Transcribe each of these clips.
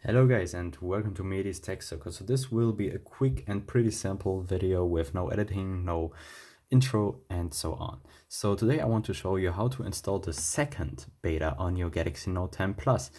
Hello guys and welcome to Mehdi's Tech Circle. So this will be a quick and pretty simple video with no editing, no intro and so on. So today I want to show you how to install the second beta on your Galaxy Note 10 Plus.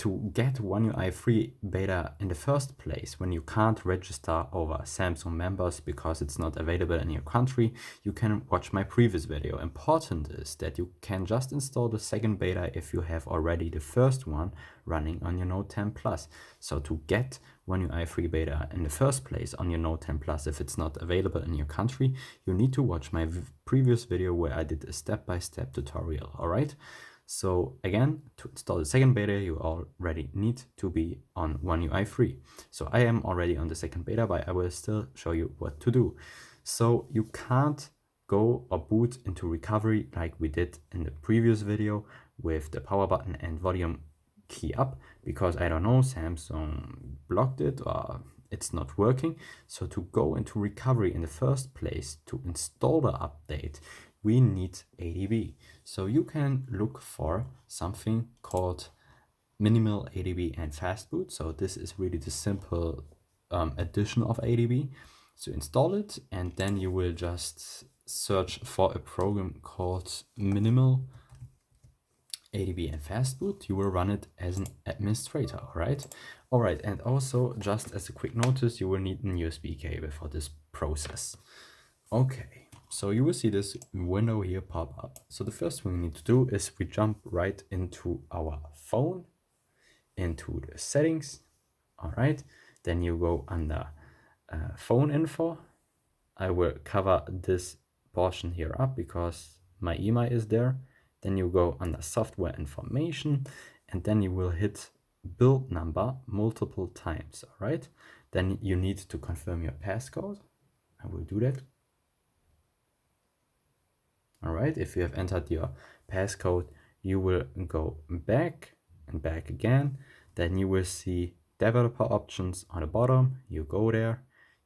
To get OneUI free beta in the first place, when you can't register over Samsung members because it's not available in your country, you can watch my previous video. Important is that you can just install the second beta if you have already the first one running on your Note 10 Plus. So to get OneUI free beta in the first place on your Note 10 Plus, if it's not available in your country, you need to watch my previous video where I did a step-by-step tutorial, alright? So again, to install the second beta, you already need to be on OneUI free. So I am already on the second beta, but I will still show you what to do. So you can't go or boot into recovery like we did in the previous video with the power button and volume key up, because I don't know, Samsung blocked it or it's not working. So to go into recovery in the first place, to install the update, we need Adb. So you can look for something called minimal Adb and fast boot. So this is really the simple addition of Adb. So install it and then you will just search for a program called minimal Adb and fast boot. You will run it as an administrator, all right, and also just as a quick notice, you will need a USB cable for this process. Okay, so you will see this window here pop up. So the first thing we need to do is we jump right into our phone, into the settings. All right, then you go under phone info. I will cover this portion here up because my email is there. Then you go under software information and then you will hit build number multiple times. All right, then you need to confirm your passcode. I will do that. All right, if you have entered your passcode, you will go back and back again. Then you will see developer options on the bottom. You go there,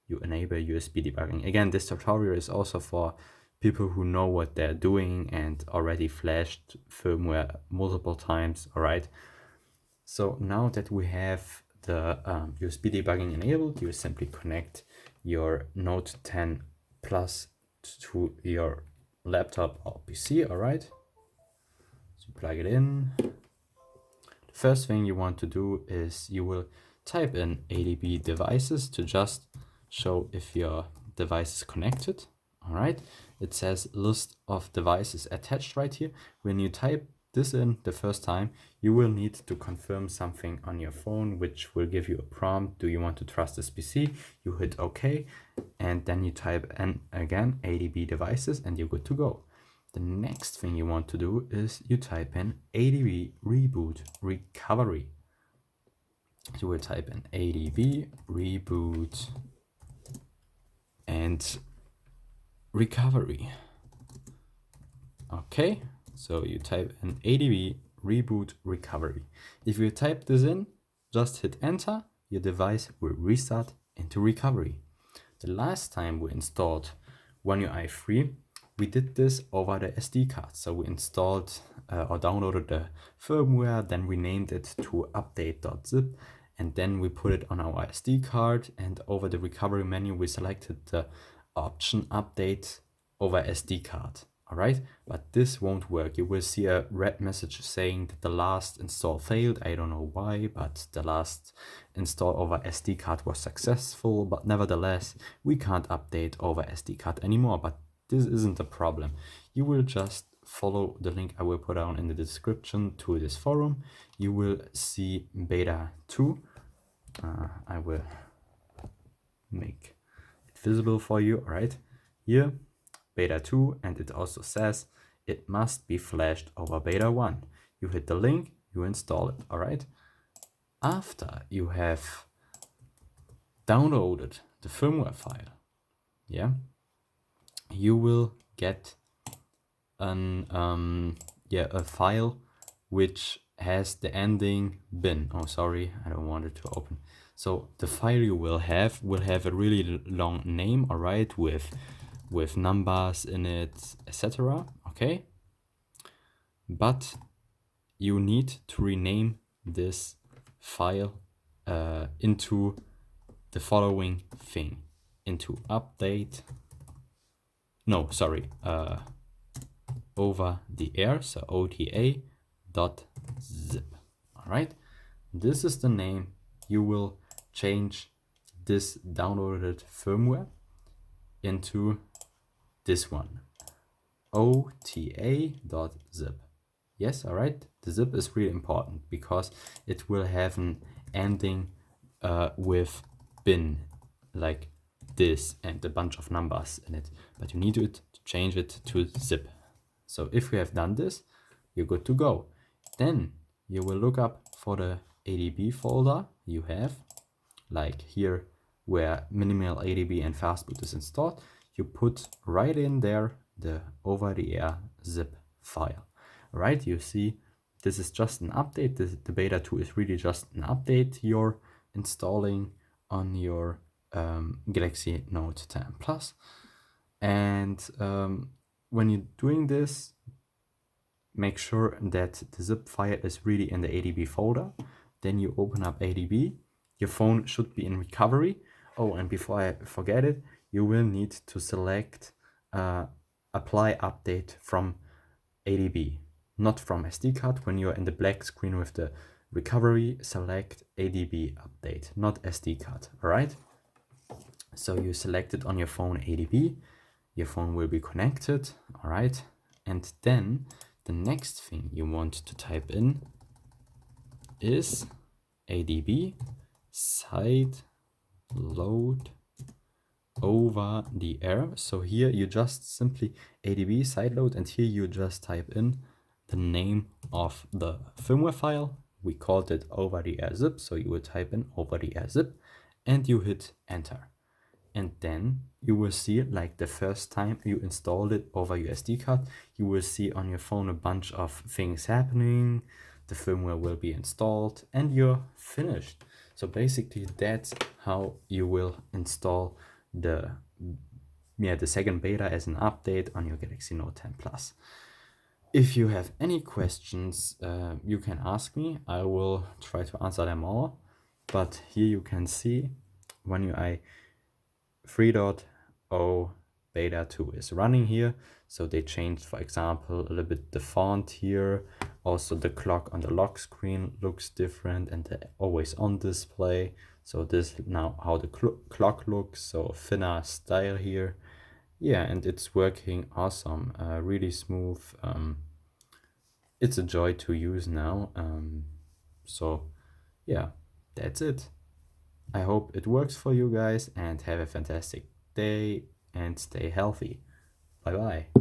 you enable USB debugging. Again, this tutorial is also for people who know what they're doing and already flashed firmware multiple times. All right, so now that we have the USB debugging enabled, you simply connect your Note 10 Plus to your laptop or PC. All right, so plug it in. The first thing you want to do is you will type in Adb Devices to just show if your device is connected. All right, it says list of devices attached right here. When you type this in the first time, you will need to confirm something on your phone, which will give you a prompt. Do you want to trust this PC? You hit OK, and then you type in again Adb Devices and you're good to go. The next thing you want to do is you type in Adb Reboot Recovery. You will type in Adb Reboot and Recovery. Okay, so you type in Adb Reboot Recovery. If you type this in, just hit enter, your device will restart into recovery. The last time we installed OneUI free, we did this over the SD card. So we installed or downloaded the firmware, then we named it to update.zip, and then we put it on our SD card, and over the recovery menu we selected the option update over SD card. All right, but this won't work. You will see a red message saying that the last install failed. I don't know why, but the last install over SD card was successful, but nevertheless we can't update over SD card anymore. But this isn't a problem. You will just follow the link I will put down in the description to this forum. You will see beta 2. I will make it visible for you. All right, here beta 2, and it also says it must be flashed over beta 1. You hit the link, you install it. All right, after you have downloaded the firmware file, you will get a file which has the ending bin. Oh, sorry, I don't want it to open. So the file you will have a really long name, all right, with numbers in it, etc. Okay, but you need to rename this file into the following thing, into update, no, sorry, over the air, so ota.zip. All right, this is the name. You will change this downloaded firmware into this one, ota.zip. Yes, all right. The zip is really important because it will have an ending with bin, like this, and a bunch of numbers in it. But you need to change it to zip. So if you have done this, you're good to go. Then you will look up for the Adb folder you have, like here where minimal Adb and fastboot is installed. You put right in there the over-the-air zip file. Right, you see this is just an update. The beta 2 is really just an update you're installing on your Galaxy Note 10 Plus. And when you're doing this, make sure that the zip file is really in the Adb folder. Then you open up Adb. Your phone should be in recovery. Oh, and before I forget it, you will need to select apply update from Adb, not from SD card. When you're in the black screen with the recovery, select Adb update, not SD card. All right. So you select it on your phone Adb. Your phone will be connected. All right. And then the next thing you want to type in is Adb Site Load over the air. So here you just simply Adb Site Load, and here you just type in the name of the firmware file. We called it over the air zip, so you would type in over the air zip and you hit enter. And then you will see, like the first time you installed it over your SD card, you will see on your phone a bunch of things happening. The firmware will be installed and you're finished. So basically that's how you will install the second beta as an update on your Galaxy Note 10 Plus. If you have any questions, you can ask me. I will try to answer them all. But here you can see OneUI 3.0 beta 2 is running here. So they changed, for example, a little bit the font here. Also the clock on the lock screen looks different, and the always on display. So this now how the clock looks, so thinner style here. Yeah, and it's working awesome, really smooth. It's a joy to use now. So yeah, that's it. I hope it works for you guys, and have a fantastic day and stay healthy. Bye bye.